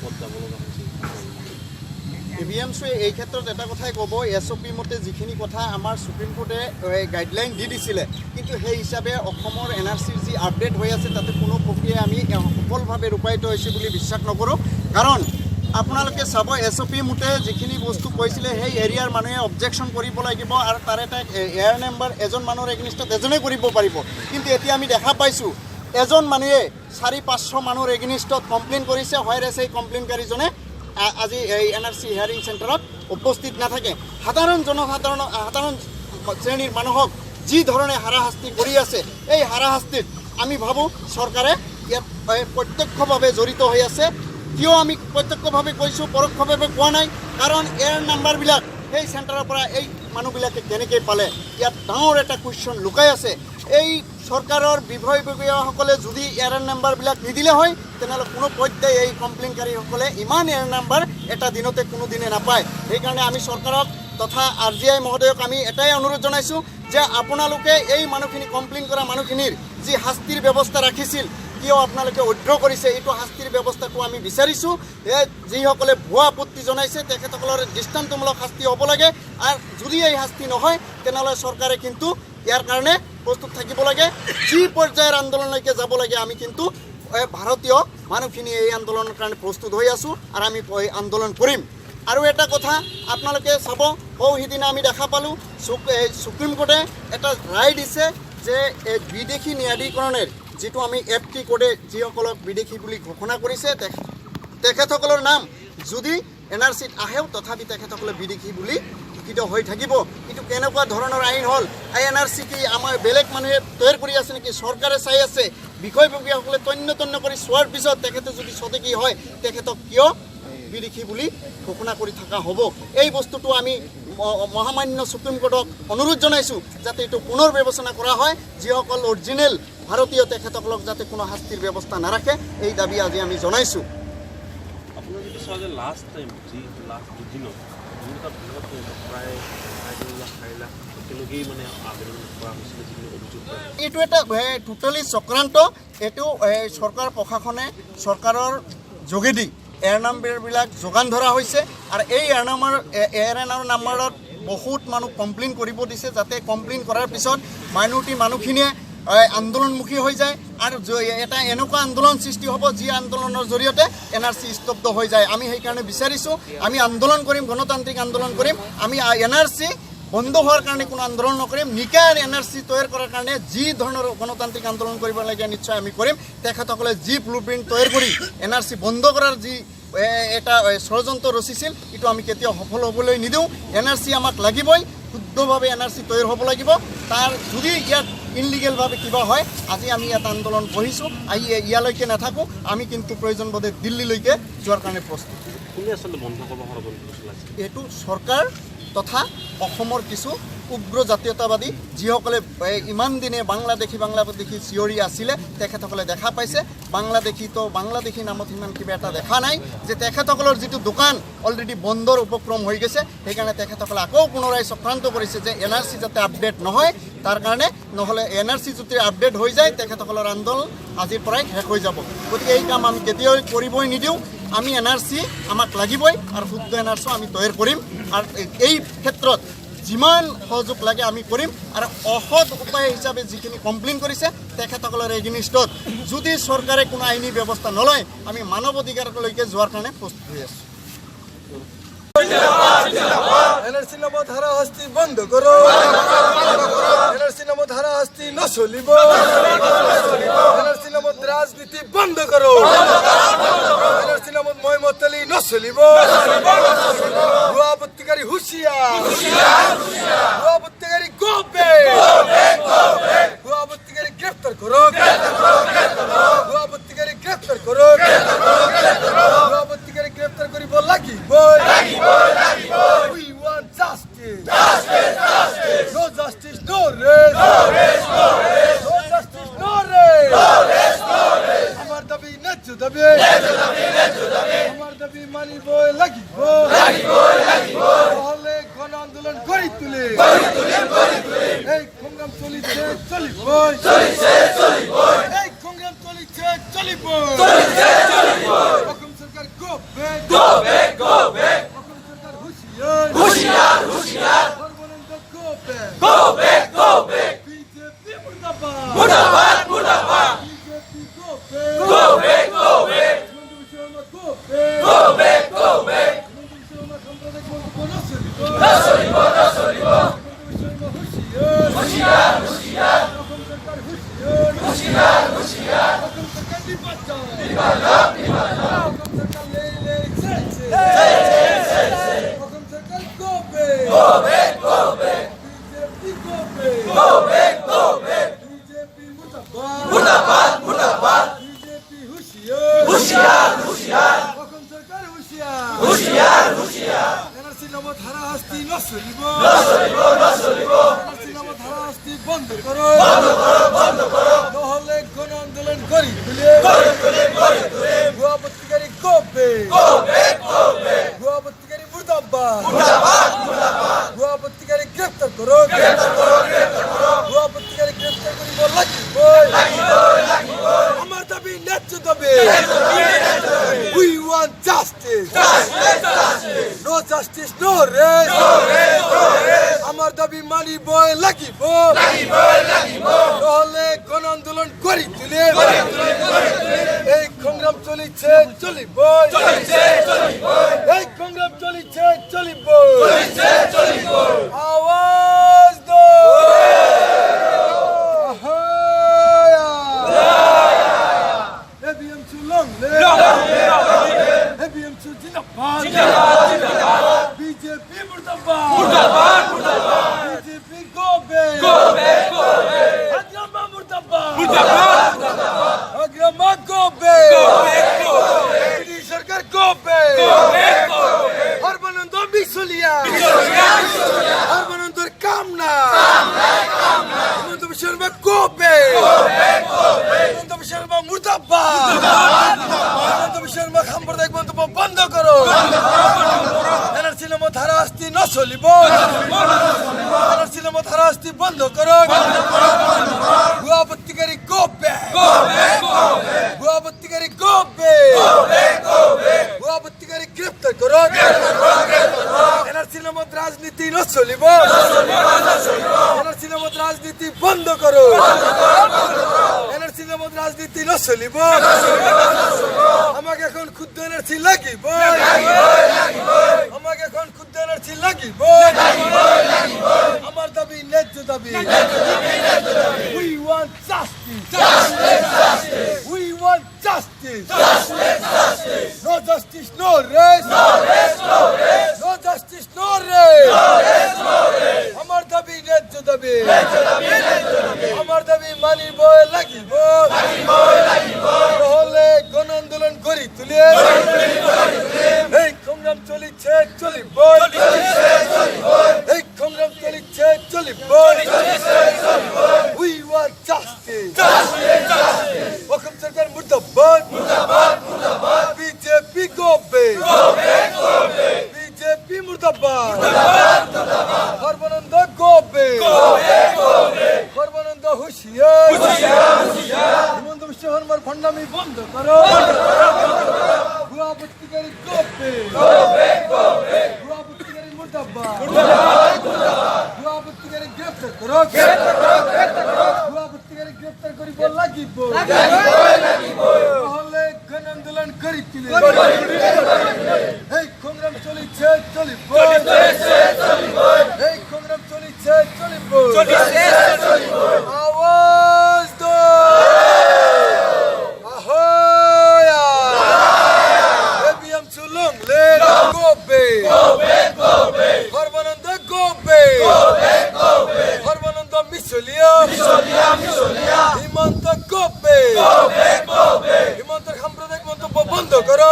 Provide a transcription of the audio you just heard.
পদ যাব লগা হৈছে EVMছয়ে এই ক্ষেত্ৰত এটা কথাই ক'ব SOP মতে যিখিনি কথা আমাৰ সুপ্ৰিম কোৰ্টে গাইডলাইন দি দিছিলে কিন্তু সেই হিচাপে অসমৰ NRCৰ যি আপডেট হৈ আছে তাতে কোনো প্ৰক্ৰিয়া আমি সফলভাৱে ৰূপায়িত হৈছে বুলি বিশ্বাস নকৰোঁ কাৰণ আপোনালোকে চাব SOP মতে যিখিনি বস্তু কৈছিলে সেই এৰিয়াৰ মানুহে অবজেকশ্যন কৰিব লাগিব আৰু তাৰ এটা এয়াৰ নাম্বাৰ এজন মানুহৰ এগেইনষ্টত এজনে কৰিব পাৰিব কিন্তু এতিয়া আমি দেখা পাইছোঁ এজন মানুহে 400-500 মানুহৰ এগেইনষ্টত কমপ্লেইন কৰিছে হয় সেই কমপ্লেইনকাৰীজনে আজি এই NRC হিয়াৰিং চেণ্টাৰত উপস্থিত নাথাকে সাধাৰণ শ্ৰেণীৰ মানুহক যি ধৰণে হাৰাশাস্তি কৰি আছে এই হাৰাশাস্তিত আমি ভাবোঁ চৰকাৰে ইয়াত প্ৰত্যক্ষভাৱে জড়িত হৈ আছে কিয় আমি প্ৰত্যক্ষভাৱে কৈছোঁ পৰোক্ষভাৱে কোৱা নাই কাৰণ এয়াৰ নাম্বাৰবিলাক সেই চেণ্টাৰৰ পৰা এই মানুহবিলাকে কেনেকৈ পালে ইয়াত ডাঙৰ এটা কুৱেশ্যন লুকাই আছে এই চৰকাৰৰ বিভাগীয়সকলে যদি এয়াৰ নাম্বাৰবিলাক নিদিলে হয় তেনেহ'লে কোনো পৰ্যায়ে এই কমপ্লেইনকাৰীসকলে ইমান এয়াৰ নাম্বাৰ এটা দিনতে কোনো দিনে নাপায় সেইকাৰণে আমি চৰকাৰক তথা RGI মহোদয়ক আমি এটাই অনুৰোধ জনাইছোঁ যে আপোনালোকে এই মানুহখিনি কমপ্লেইন কৰা মানুহখিনিৰ যি শাস্তিৰ ব্যৱস্থা ৰাখিছিল কিয় আপোনালোকে উইথড্ৰ কৰিছে এইটো শাস্তিৰ ব্যৱস্থাটো আমি বিচাৰিছোঁ যিসকলে ভুৱা আপত্তি জনাইছে তেখেতসকলৰ দৃষ্টান্তমূলক শাস্তি হ'ব লাগে আৰু যদি এই শাস্তি নহয় তেনেহ'লে চৰকাৰে কিন্তু ইয়াৰ কাৰণে প্ৰস্তুত থাকিব লাগে যি পৰ্যায়ৰ আন্দোলনলৈকে যাব লাগে আমি কিন্তু ভাৰতীয় মানুহখিনি এই আন্দোলনৰ কাৰণে প্ৰস্তুত হৈ আছোঁ আৰু আমি এই আন্দোলন কৰিম আৰু এটা কথা আপোনালোকে চাব সিদিনা আমি দেখা পালোঁ সুপ্ৰিম কোৰ্টে এটা ৰায় দিছে যে বিদেশী ন্যায়াধীকৰণৰ যিটো আমি FT কোডে যিসকলক বিদেশী বুলি ঘোষণা কৰিছে তেখেতসকলৰ নাম যদি NRCত আহেও তথাপি তেখেতসকলে বিদেশী বুলি লিখিত হৈ থাকিব কিন্তু কেনেকুৱা ধৰণৰ আইন হ'ল এই NRC কি আমাৰ বেলেগ মানুহে তৈয়াৰ কৰি আছে নেকি চৰকাৰে চাই আছে বিষয়ববীয়াসকলে তন্ন কৰি চোৱাৰ পিছত তেখেতে যদি সতেকি হয় তেখেতক কিয় বিদেশী বুলি ঘোষণা কৰি থকা হ'ব এই বস্তুটো আমি মহামান্য সুপ্ৰিম কোৰ্টক অনুৰোধ জনাইছোঁ যাতে এইটো পুনৰ বিবেচনা কৰা হয় যিসকল অৰিজিনেল ভাৰতীয় তেখেতসকলক যাতে কোনো শাস্তিৰ ব্যৱস্থা নাৰাখে এই দাবী আজি আমি জনাইছোঁ আপোনাৰ যদি চাওঁ যে লাষ্ট টাইম লাষ্ট দুদিনত প্ৰায় 4 লাখ একেলগেই মানে আবেদন কৰা হৈছিলে যিখিনি অভিযোগ এইটো এটা টোটেলি চক্ৰান্ত এইটো চৰকাৰ প্ৰশাসনে চৰকাৰৰ যোগেদি এয়াৰ নাম্বাৰবিলাক যোগান ধৰা হৈছে আৰু এই এয়াৰ নাম্বাৰত বহুত মানুহ কমপ্লেইন কৰিব দিছে যাতে কমপ্লেইন কৰাৰ পিছত মাইনৰিটি মানুহখিনিয়ে আন্দোলনমুখী হৈ যায় আৰু এটা এনেকুৱা আন্দোলন সৃষ্টি হ'ব যি আন্দোলনৰ জৰিয়তে NRC স্তব্ধ হৈ যায় আমি সেইকাৰণে বিচাৰিছোঁ আমি আন্দোলন কৰিম গণতান্ত্ৰিক আন্দোলন কৰিম আমি NRC বন্ধ হোৱাৰ কাৰণে কোনো আন্দোলন নকৰিম নিকা NRC তৈয়াৰ কৰাৰ কাৰণে যি ধৰণৰ গণতান্ত্ৰিক আন্দোলন কৰিব লাগে নিশ্চয় আমি কৰিম তেখেতসকলে যি ব্লুপ্ৰিণ্ট তৈয়াৰ কৰি NRC বন্ধ কৰাৰ যি এটা ষড়যন্ত্ৰ ৰচিছিল এইটো আমি কেতিয়াও সফল হ'বলৈ নিদিওঁ NRC আমাক লাগিবই শুদ্ধভাৱে NRC তৈয়াৰ হ'ব লাগিব তাৰ যদি ইয়াত ইনলিগেলভাৱে কিবা হয় আজি আমি ইয়াত আন্দোলন বহিছোঁ ইয়ালৈকে নাথাকোঁ আমি কিন্তু প্ৰয়োজন বোধে দিল্লীলৈকে যোৱাৰ কাৰণে প্ৰস্তুত কোনে আচলতে বন্ধ কৰিব ষড়যন্ত্ৰ চলাইছে এইটো চৰকাৰ তথা অসমৰ কিছু উগ্ৰ জাতীয়তাবাদী যিসকলে ইমান দিনে বাংলাদেশী চিঞৰি আছিলে তেখেতসকলে দেখা পাইছে বাংলাদেশী নামত ইমান কিবা এটা দেখা নাই যে তেখেতসকলৰ যিটো দোকান অলৰেডি বন্ধৰ উপক্ৰম হৈ গৈছে সেইকাৰণে তেখেতসকলে আকৌ পুনৰাই চক্ৰান্ত কৰিছে যে NRC যাতে আপডেট নহয় তাৰ কাৰণে নহ'লে NRC যদি আপডেট হৈ যায় তেখেতসকলৰ আন্দোলন আজিৰ পৰাই শেষ হৈ যাব গতিকে এই কাম আমি কেতিয়াও কৰিবই নিদিওঁ আমি NRC আমাক লাগিবই আৰু শুদ্ধ NRC আমি তৈয়াৰ কৰিম আৰু এই ক্ষেত্ৰত যিমান সহযোগ লাগে আমি কৰিম আৰু অসৎ উপায় হিচাপে যিখিনি কমপ্লেইন কৰিছে তেখেতসকলৰ এগেইনষ্টত যদি চৰকাৰে কোনো আইনী ব্যৱস্থা নলয় আমি মানৱ অধিকাৰলৈকে যোৱাৰ কাৰণে প্ৰস্তুত হৈ আছোঁ NRC নামত হাৰাশাস্তি বন্ধ করো NRC নামত হারাশাস্তি নচলিব NRC নামত রাজনীতি বন্ধ করো NRC নামত ময়মতলি নচলিব ভুয়া আপত্তিকারী হুঁশিয়ার ভুয়া আপত্তিকারী গোপে ভুয়া আপত্তিকারী গ্রেফতার করো ভুয়া আপত্তিকারী গ্রেফতার করো ভুয়া আপত্তিকারী গ্রেফতার করিব লাগিব We want justice. Justice, justice. No justice, no race. No race, no race. No justice, no race. No race, no race. Amar dabi nechu dabi. Nechu dabi, nechu dabi. Amar dabi mani boy lagi boy. Lagi boy, lagi boy. Hole gon andolon gori tule. Gori tule, gori tule. Hey, kongram choliche, choli boy. Choliche, choli boy. Hey, kongram choliche, choli boy. Choliche, choli boy. Akom sarkar go. হাস্তি নচলিব NRC নামত হারাহাস্তি বন্ধ করো নহলে গণ আন্দোলন করি তুলে ভুয়া পত্রিকারী কবে ভুয়া পত্রিকারী মুর্দাবাদ ভুয়া পত্রিকারী গ্রেফতার করো ভুয়া পত্রিকারী গ্রেফতার করিব লাগিব আমার দাবি ন্যায্য দাবি we want justice no justice no rest আমার দাবি মানিব লাগিব নহলে গণ আন্দোলন করি তুলে এই সংগ্রাম চলিছে চলিব এই সংগ্রাম চলিছে চলিব আওয়াজ দো ABM to long live ABM to Jinabad BJP Murdabad BJP go back Agrama Murdabad Agrama go back Modi Sarkar go back Harmanando Misolia Harmanando Kamna Himanta Biswa Sharma go back Himanta Biswa Sharma Murdabad Himanta Biswa Sharma সাম্প্রদায়িক মন্তব্য বন্ধ করো NRC নামত হারাহাস্তি নচলিব NRC নামত হারাহাস্তি বন্ধ করো ভুয়া পত্রিকারী গো ব্যাক ভুয়া পত্রিকারী গো ব্যাক ভুয়া পত্রিকারী গ্রেফতার করো NRC নামত রাজনীতি নচলিব NRC নামত রাজনীতি বন্ধ করো NRC নামত রাজনীতি নচলিব আমাকে এখন ক্ষুদ্র NRC লাগিব আমাকে এখন ক্ষুদ্র NRC লাগিব আমার দাবি ন্যায্য দাবি we want justice we want justice no justice no rest no justice no rest আমার দাবি ন্যায্য দাবি আমার দাবি মানিব লাগিব নহলে গণ আন্দোলন করি তুলে এই সংগ্রাম চলিছে চলিব এই সংগ্রাম চলিছে চলিব we want justice ওকম Sarkar মুর্দাবাদ BJP go back BJP মুর্দাবাদ Sarbananda go back Sarbananda হুঁশিয়ার হিমন্ত বিশ্ব শর্মার ভণ্ডামি বন্ধ করো ভুয়া পত্রিকারী go back ভুয়া পত্রিকারী মুর্দাবাদ ভুয়া পত্রিকারী গ্রেফতার করো ভুয়া পত্রিকারী গ্রেফতার করিব লাগিব নহলে গণ আন্দোলন করি তুলে এই সংগ্রাম চলিছে চলিব এই সংগ্রাম চলিছে চলিব আওয়াজ দো ahoya ABM to long live go back Harmanando go back Harmanando Misolia Himanta go back Himanta সাম্প্রদায়িক মন্তব্য বন্ধ করো